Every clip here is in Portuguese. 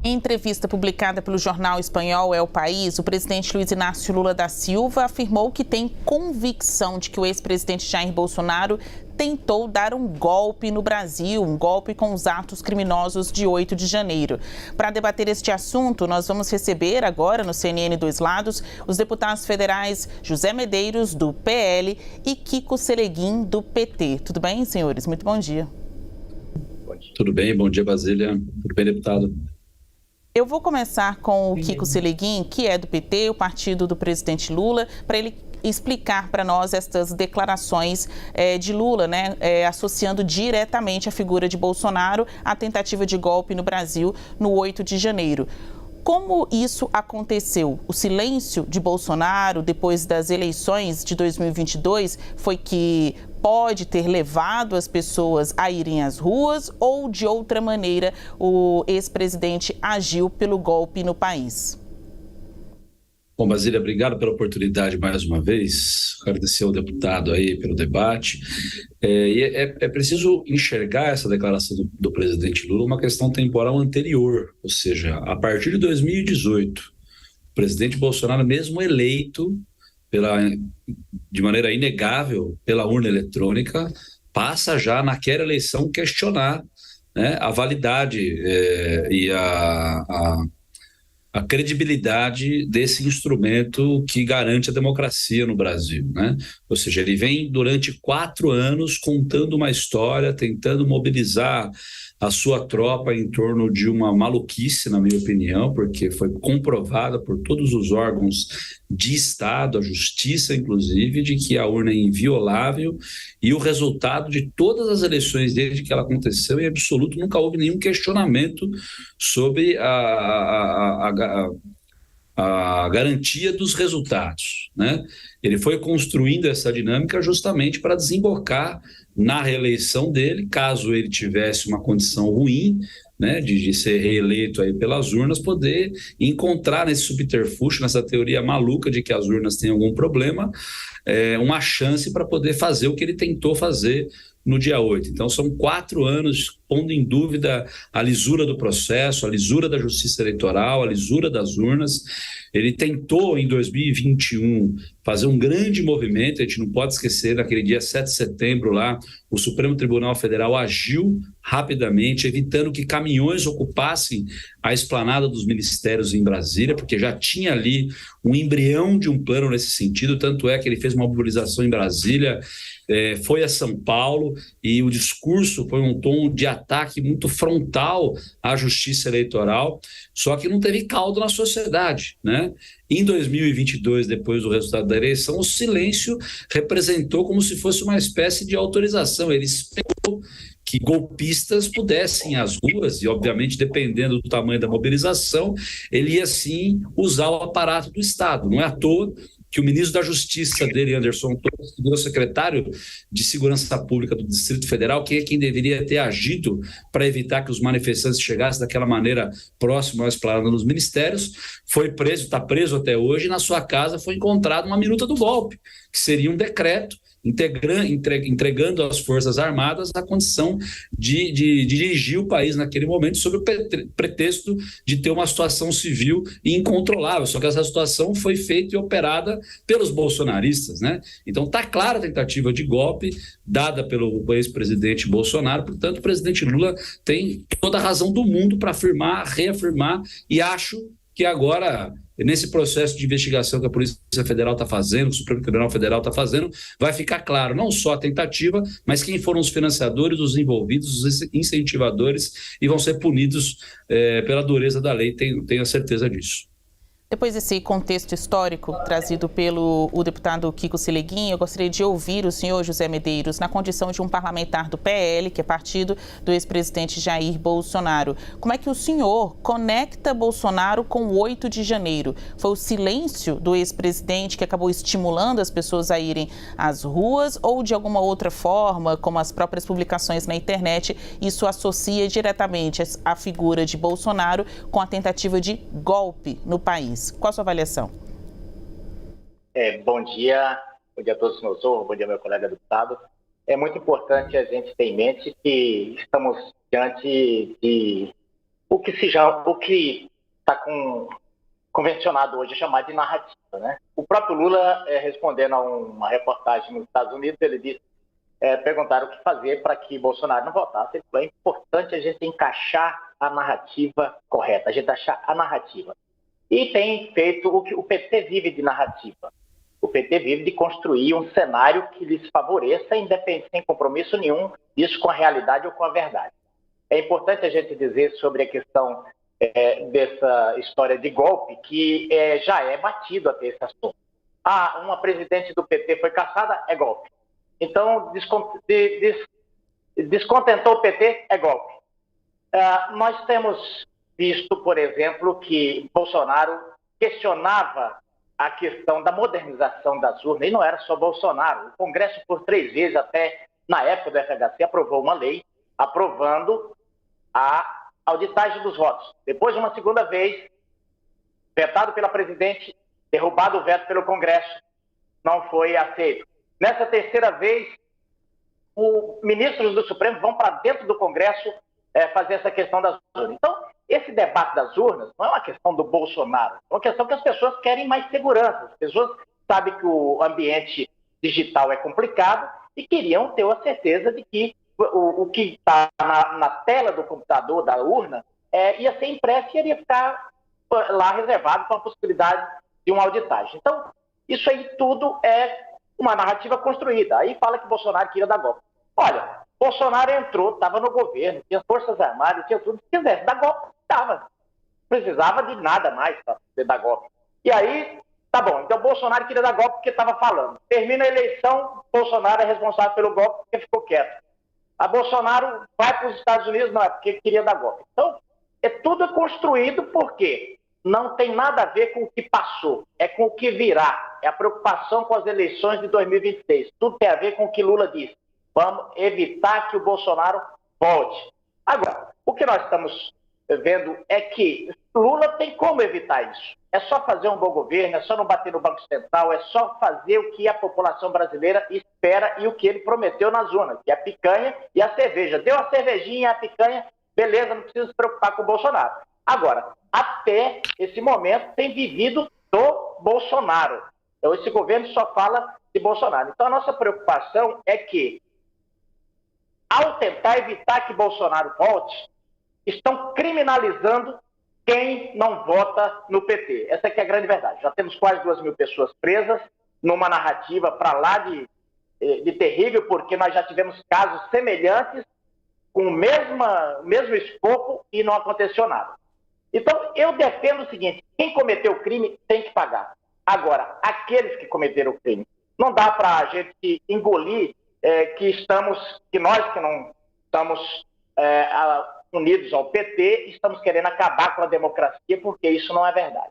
Em entrevista publicada pelo jornal espanhol El País, o presidente Luiz Inácio Lula da Silva afirmou que tem convicção de que o ex-presidente Jair Bolsonaro tentou dar um golpe no Brasil, um golpe com os atos criminosos de 8 de janeiro. Para debater este assunto, nós vamos receber agora no CNN Dois Lados os deputados federais José Medeiros, do PL, e Kiko Seleguin, do PT. Tudo bem, senhores? Muito bom dia. Tudo bem, bom dia, Basília. Tudo bem, deputado? Eu vou começar com o Kiko Seleguin, que é do PT, o partido do presidente Lula, para ele explicar para nós estas declarações de Lula, né, associando diretamente a figura de Bolsonaro à tentativa de golpe no Brasil no 8 de janeiro. Como isso aconteceu? O silêncio de Bolsonaro depois das eleições de 2022 foi que pode ter levado as pessoas a irem às ruas ou, de outra maneira, o ex-presidente agiu pelo golpe no país? Bom, Basília, obrigado pela oportunidade mais uma vez. Agradecer ao deputado aí pelo debate. É preciso enxergar essa declaração do presidente Lula uma questão temporal anterior, ou seja, a partir de 2018, o presidente Bolsonaro, mesmo eleito de maneira inegável pela urna eletrônica, passa já naquela eleição questionar, né, a validade e a credibilidade desse instrumento que garante a democracia no Brasil, né? Ou seja, ele vem durante 4 anos contando uma história, tentando mobilizar a sua tropa em torno de uma maluquice, na minha opinião, porque foi comprovada por todos os órgãos de Estado, a justiça inclusive, de que a urna é inviolável e o resultado de todas as eleições desde que ela aconteceu, em absoluto, nunca houve nenhum questionamento sobre a garantia dos resultados, né? Ele foi construindo essa dinâmica justamente para desembocar na reeleição dele, caso ele tivesse uma condição ruim, né, de ser reeleito aí pelas urnas, poder encontrar nesse subterfúgio, nessa teoria maluca de que as urnas têm algum problema, uma chance para poder fazer o que ele tentou fazer no dia 8. Então, são 4 anos pondo em dúvida a lisura do processo, a lisura da justiça eleitoral, a lisura das urnas. Ele tentou, em 2021, fazer um grande movimento. A gente não pode esquecer, naquele dia 7 de setembro, lá, o Supremo Tribunal Federal agiu rapidamente, evitando que caminhões ocupassem a esplanada dos ministérios em Brasília, porque já tinha ali um embrião de um plano nesse sentido. Tanto é que ele fez uma mobilização em Brasília, foi a São Paulo, e o discurso foi um tom de ataque muito frontal à justiça eleitoral, só que não teve caldo na sociedade, né? Em 2022, depois do resultado da eleição, o silêncio representou como se fosse uma espécie de autorização. Ele esperou que golpistas pudessem ir às ruas e, obviamente, dependendo do tamanho da mobilização, ele ia, sim, usar o aparato do Estado. Não é à toa que o ministro da Justiça dele, Anderson Torres, que virou secretário de Segurança Pública do Distrito Federal, que é quem deveria ter agido para evitar que os manifestantes chegassem daquela maneira próxima à esplanada dos ministérios, foi preso, está preso até hoje, e na sua casa foi encontrada uma minuta do golpe, que seria um decreto entregando às Forças Armadas a condição de dirigir o país naquele momento sob o pretexto de ter uma situação civil incontrolável. Só que essa situação foi feita e operada pelos bolsonaristas, né? Então está clara a tentativa de golpe dada pelo ex-presidente Bolsonaro. Portanto, o presidente Lula tem toda a razão do mundo para afirmar, reafirmar, e acho que agora, nesse processo de investigação que a Polícia Federal está fazendo, que o Supremo Tribunal Federal está fazendo, vai ficar claro não só a tentativa, mas quem foram os financiadores, os envolvidos, os incentivadores, e vão ser punidos pela dureza da lei, tenho a certeza disso. Depois desse contexto histórico trazido pelo deputado Kiko Seleguin, eu gostaria de ouvir o senhor José Medeiros na condição de um parlamentar do PL, que é partido do ex-presidente Jair Bolsonaro. Como é que o senhor conecta Bolsonaro com o 8 de janeiro? Foi o silêncio do ex-presidente que acabou estimulando as pessoas a irem às ruas ou, de alguma outra forma, como as próprias publicações na internet, isso associa diretamente a figura de Bolsonaro com a tentativa de golpe no país? Qual a sua avaliação? Bom dia a todos que nos ouvem, bom dia meu colega deputado. É muito importante a gente ter em mente que estamos diante de o que está convencionado hoje é chamar de narrativa, né? O próprio Lula, respondendo a uma reportagem nos Estados Unidos, ele disse, perguntaram o que fazer para que Bolsonaro não votasse. Ele falou, é importante a gente encaixar a narrativa correta, a gente achar a narrativa. E tem feito o que o PT vive de narrativa. O PT vive de construir um cenário que lhes favoreça, independente, sem compromisso nenhum, isso com a realidade ou com a verdade. É importante a gente dizer sobre a questão dessa história de golpe, que já é batido até esse assunto. Uma presidente do PT foi caçada, é golpe. Então, descontentou o PT, é golpe. Nós temos visto, por exemplo, que Bolsonaro questionava a questão da modernização das urnas, e não era só Bolsonaro. O Congresso, por 3 vezes, até na época do FHC, aprovou uma lei aprovando a auditagem dos votos. Depois, uma segunda vez, vetado pela presidente, derrubado o veto pelo Congresso, não foi aceito. Nessa terceira vez, os ministros do Supremo vão para dentro do Congresso fazer essa questão das urnas. Então, esse debate das urnas não é uma questão do Bolsonaro, é uma questão que as pessoas querem mais segurança. As pessoas sabem que o ambiente digital é complicado e queriam ter a certeza de que o que está na tela do computador, da urna, ia ser impresso e iria ficar lá reservado com a possibilidade de uma auditagem. Então, isso aí tudo é uma narrativa construída. Aí fala que Bolsonaro queria dar golpe. Olha, Bolsonaro entrou, estava no governo, tinha forças armadas, tinha tudo. Se quisesse dar golpe, estava. Não precisava de nada mais para dar golpe. E aí, tá bom, então Bolsonaro queria dar golpe porque estava falando. Termina a eleição, Bolsonaro é responsável pelo golpe porque ficou quieto. A Bolsonaro vai para os Estados Unidos, não, é porque queria dar golpe. Então, tudo construído porque não tem nada a ver com o que passou, é com o que virá. É a preocupação com as eleições de 2026. Tudo tem a ver com o que Lula disse. Vamos evitar que o Bolsonaro volte. Agora, o que nós estamos vendo é que Lula tem como evitar isso. É só fazer um bom governo, é só não bater no Banco Central, é só fazer o que a população brasileira espera e o que ele prometeu nas urnas, que é a picanha e a cerveja. Deu a cervejinha e a picanha, beleza, não precisa se preocupar com o Bolsonaro. Agora, até esse momento tem vivido do Bolsonaro. Então, esse governo só fala de Bolsonaro. Então, a nossa preocupação é que, ao tentar evitar que Bolsonaro volte, estão criminalizando quem não vota no PT. Essa aqui é a grande verdade. Já temos quase 2.000 pessoas presas numa narrativa para lá de terrível, porque nós já tivemos casos semelhantes com o mesmo escopo e não aconteceu nada. Então, eu defendo o seguinte, quem cometeu o crime tem que pagar. Agora, aqueles que cometeram o crime, não dá para a gente engolir que nós que não estamos unidos ao PT, estamos querendo acabar com a democracia, porque isso não é verdade.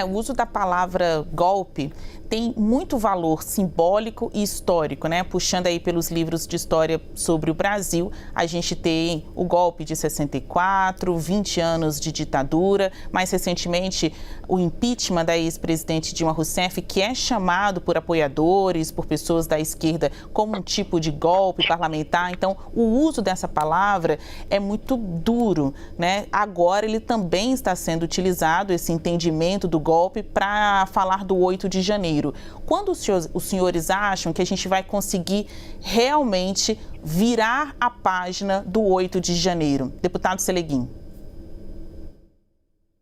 O uso da palavra golpe tem muito valor simbólico e histórico, né? Puxando aí pelos livros de história sobre o Brasil, a gente tem o golpe de 64, 20 anos de ditadura, mais recentemente o impeachment da ex-presidente Dilma Rousseff, que é chamado por apoiadores, por pessoas da esquerda, como um tipo de golpe parlamentar. Então, o uso dessa palavra é muito duro, né? Agora ele também está sendo utilizado, esse entendimento do golpe, para falar do 8 de janeiro. Quando os senhores acham que a gente vai conseguir realmente virar a página do 8 de janeiro? Deputado Seleguin.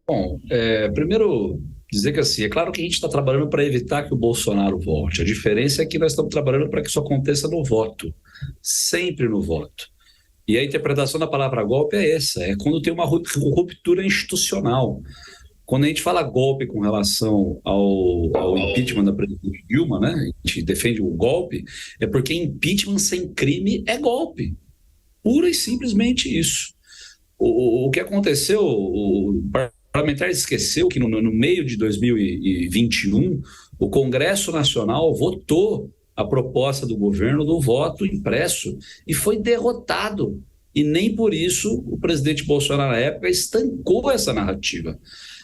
Bom, primeiro dizer que assim, é claro que a gente está trabalhando para evitar que o Bolsonaro volte. A diferença é que nós estamos trabalhando para que isso aconteça no voto, sempre no voto. E a interpretação da palavra golpe é essa, é quando tem uma ruptura institucional. Quando a gente fala golpe com relação ao impeachment da presidente Dilma, né, a gente defende o golpe, é porque impeachment sem crime é golpe. Pura e simplesmente isso. O que aconteceu, o parlamentar esqueceu que no meio de 2021, o Congresso Nacional votou a proposta do governo do voto impresso e foi derrotado. E nem por isso o presidente Bolsonaro, na época, estancou essa narrativa.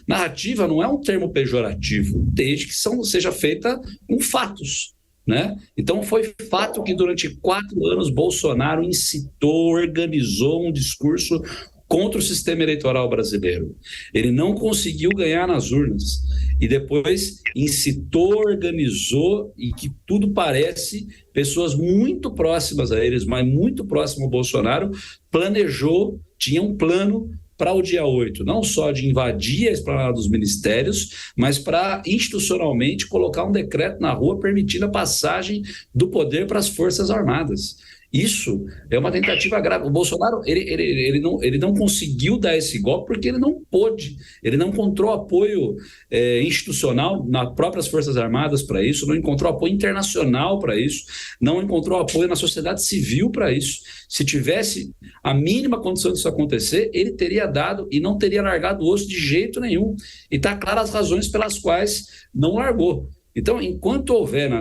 Narrativa não é um termo pejorativo, desde que seja feita com fatos, né? Então foi fato que durante 4 anos Bolsonaro incitou, organizou um discurso contra o sistema eleitoral brasileiro. Ele não conseguiu ganhar nas urnas e depois incitou, organizou e que tudo parece pessoas muito próximas a eles, mas muito próximo ao Bolsonaro, planejou, tinha um plano para o dia 8, não só de invadir a esplanada dos ministérios, mas para institucionalmente colocar um decreto na rua permitindo a passagem do poder para as Forças Armadas. Isso é uma tentativa grave. O Bolsonaro ele não conseguiu dar esse golpe porque ele não pôde, ele não encontrou apoio institucional nas próprias Forças Armadas para isso, não encontrou apoio internacional para isso, não encontrou apoio na sociedade civil para isso. Se tivesse a mínima condição disso acontecer, ele teria dado e não teria largado o osso de jeito nenhum. E está claro as razões pelas quais não largou. Então, enquanto houver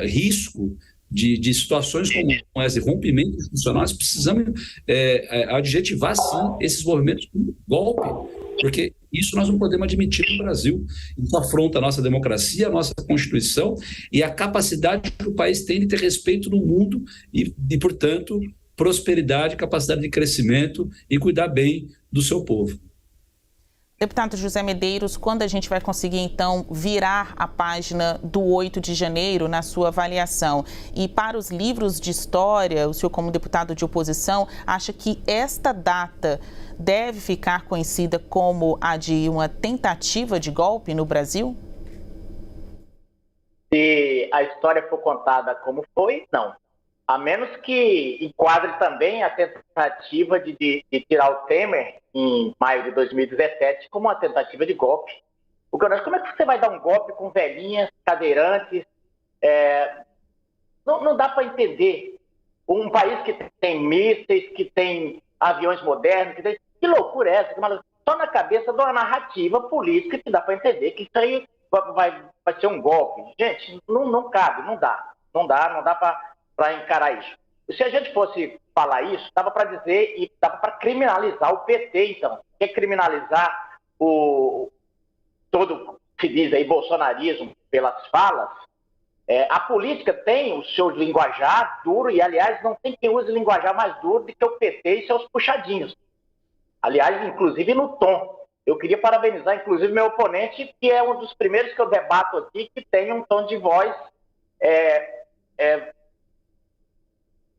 risco de situações como esse rompimento institucional, nós precisamos adjetivar, sim, esses movimentos como golpe, porque isso nós não podemos admitir no Brasil. Isso afronta a nossa democracia, a nossa Constituição e a capacidade que o país tem de ter respeito no mundo e portanto, prosperidade, capacidade de crescimento e cuidar bem do seu povo. Deputado José Medeiros, quando a gente vai conseguir, então, virar a página do 8 de janeiro na sua avaliação? E para os livros de história, o senhor, como deputado de oposição, acha que esta data deve ficar conhecida como a de uma tentativa de golpe no Brasil? Se a história for contada como foi, não. A menos que enquadre também a tentativa de tirar o Temer em maio de 2017 como uma tentativa de golpe. Como é que você vai dar um golpe com velhinhas, cadeirantes? Não dá para entender. Um país que tem mísseis, que tem aviões modernos, que loucura é essa? Só na cabeça de uma narrativa política que dá para entender que isso aí vai ser um golpe. Gente, não cabe, não dá. Não dá para encarar isso. Se a gente fosse falar isso, dava para dizer e dava para criminalizar o PT, então. Quer criminalizar todo que diz aí bolsonarismo pelas falas? A política tem o seu linguajar duro e, aliás, não tem quem use linguajar mais duro do que o PT e seus puxadinhos. Aliás, inclusive no tom. Eu queria parabenizar, inclusive, meu oponente, que é um dos primeiros que eu debato aqui, que tem um tom de voz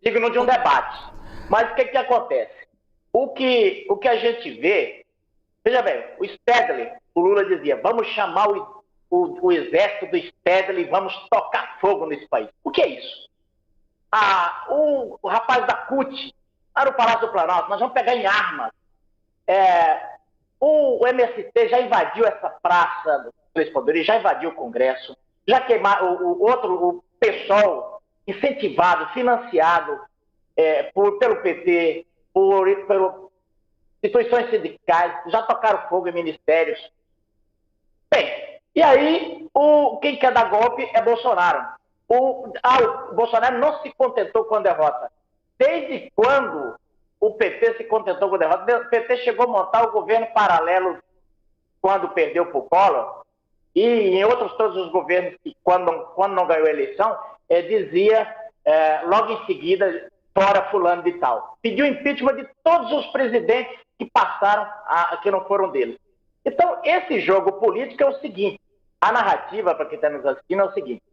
digno de um debate. Mas o que acontece? O que a gente vê... Veja bem, o Stedley, o Lula dizia, vamos chamar o exército do Stedley, vamos tocar fogo nesse país. O que é isso? O rapaz da CUT, lá no Palácio do Planalto, nós vamos pegar em armas. O MST já invadiu essa praça dos Três Poderes, já invadiu o Congresso, já queimaram o PSOL, incentivado, financiado pelo PT, por instituições sindicais, já tocaram fogo em ministérios. Bem, e aí quem quer dar golpe é Bolsonaro. O Bolsonaro não se contentou com a derrota. Desde quando o PT se contentou com a derrota? O PT chegou a montar o governo paralelo quando perdeu para o Collor, e em outros todos os governos que quando não ganhou a eleição, dizia logo em seguida, fora fulano de tal. Pediu impeachment de todos os presidentes que passaram, que não foram deles. Então, esse jogo político é o seguinte, a narrativa, para quem está nos assistindo, é o seguinte,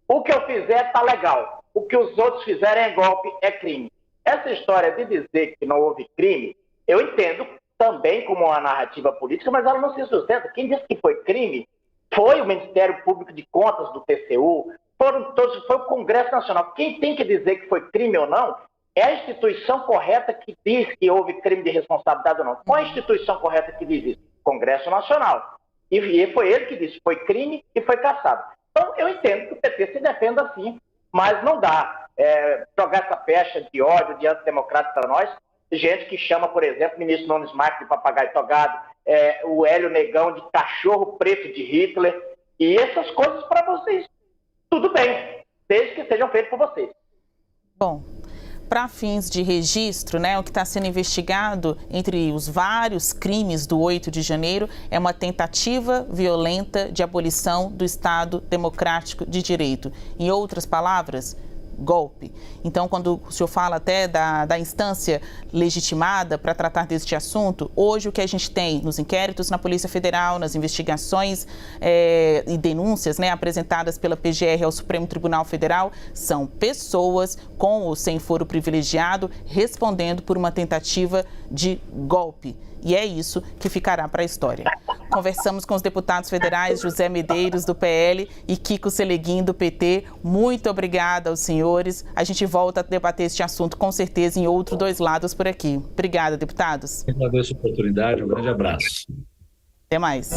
o que eu fizer está legal, o que os outros fizerem é golpe, é crime. Essa história de dizer que não houve crime, eu entendo também como uma narrativa política, mas ela não se sustenta. Quem disse que foi crime foi o Ministério Público de Contas do TCU, foi o Congresso Nacional. Quem tem que dizer que foi crime ou não é a instituição correta que diz que houve crime de responsabilidade ou não. Qual é a instituição correta que diz isso? Congresso Nacional. E foi ele que disse que foi crime e foi cassado. Então, eu entendo que o PT se defenda assim, mas não dá jogar essa pecha de ódio, de antidemocrático para nós. Gente que chama, por exemplo, o ministro Nunes Marques de papagaio togado, o Hélio Negão de cachorro preto de Hitler, e essas coisas para vocês. Tudo bem, desde que sejam feitos por vocês. Bom, para fins de registro, o que está sendo investigado entre os vários crimes do 8 de janeiro é uma tentativa violenta de abolição do Estado Democrático de Direito. Em outras palavras, golpe. Então, quando o senhor fala até da instância legitimada para tratar deste assunto, hoje o que a gente tem nos inquéritos na Polícia Federal, nas investigações e denúncias, né, apresentadas pela PGR ao Supremo Tribunal Federal, são pessoas com ou sem foro privilegiado respondendo por uma tentativa de golpe. E é isso que ficará para a história. Conversamos com os deputados federais José Medeiros, do PL, e Kiko Seleguin, do PT. Muito obrigada aos senhores. A gente volta a debater este assunto, com certeza, em outros dois lados por aqui. Obrigada, deputados. Eu agradeço a oportunidade. Um grande abraço. Até mais.